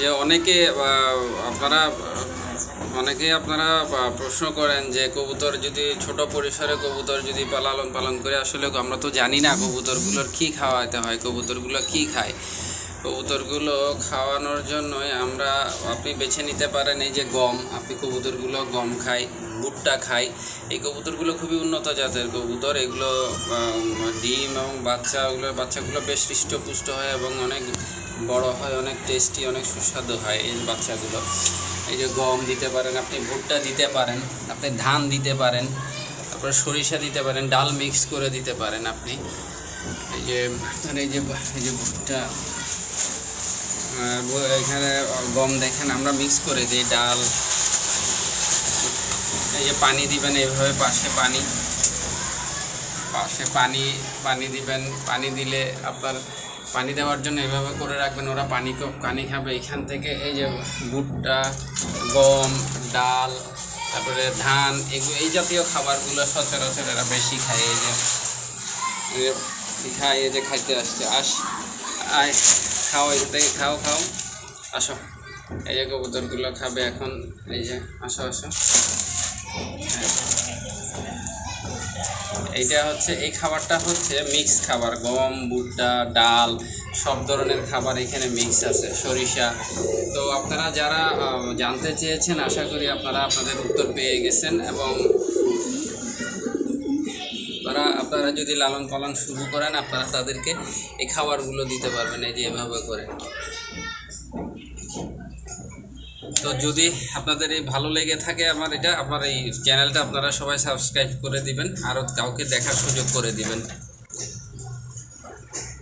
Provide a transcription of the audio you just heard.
যে আপনারা আপনারা প্রশ্ন করেন যে কবুতর যদি ছোট পরিসরে কবুতর যদি লালন পালন করে, আসলে আমরা তো জানি না কবুতরগুলোর কী খাওয়াতে হয়, কবুতরগুলো কী খায়। কবুতরগুলো খাওয়ানোর জন্যই আপনি বেছে নিতে পারেন এই যে গম। আপনি কবুতরগুলো গম খায়, ভুট্টা খায়। এই কবুতরগুলো খুবই উন্নত জাতের কবুতর। এগুলো ডিম এবং বাচ্চাগুলো বেশ হৃষ্টপুষ্ট হয় এবং অনেক বড় হয়, অনেক টেস্টি, অনেক সুস্বাদু হয় এই বাচ্চাগুলো। এই যে গম দিতে পারেন, আপনি ভুট্টা দিতে পারেন, আপনি ধান দিতে পারেন, তারপরে সরিষা দিতে পারেন, ডাল মিক্স করে দিতে পারেন আপনি। এই যে ভুট্টা, এখানে গম দেখেন আমরা মিক্স করে দিই, ডাল। এই যে পানি দিবেন এইভাবে, পাশে পানি দিবেন। পানি দিলে আপনার পানি দেওয়ার জন্য এভাবে করে রাখবেন, ওরা পানি খাবে এখান থেকে। এই যে ভুট্টা, গম, ডাল, তারপরে ধান, এই জাতীয় খাবারগুলো সচরাচর এরা বেশি খায়। এই যে খাইতে আসছে, আয় খাও, এই থেকে খাও আসো। এই যে কবুতরগুলো খাবে এখন। এই যে আসো। এইটা হচ্ছে, এই খাবারটা হচ্ছে মিক্স খাবার। গম, ভুট্টা, ডাল, সব ধরনের খাবার এখানে মিক্স আছে, সরিষা। তো আপনারা যারা জানতে চেয়েছেন, আশা করি আপনাদের উত্তর পেয়ে গেছেন। এবং আপনারা যদি লালন পালন শুরু করেন, আপনারা তাদেরকে এই খাবারগুলো দিতে পারবেন, এই যে এভাবে করে। তো যদি আপনাদের এই ভালো লেগে থাকে আমার এই চ্যানেলটা, আপনারা সবাই সাবস্ক্রাইব করে দিবেন, আরও কাউকে দেখার সুযোগ করে দিবেন।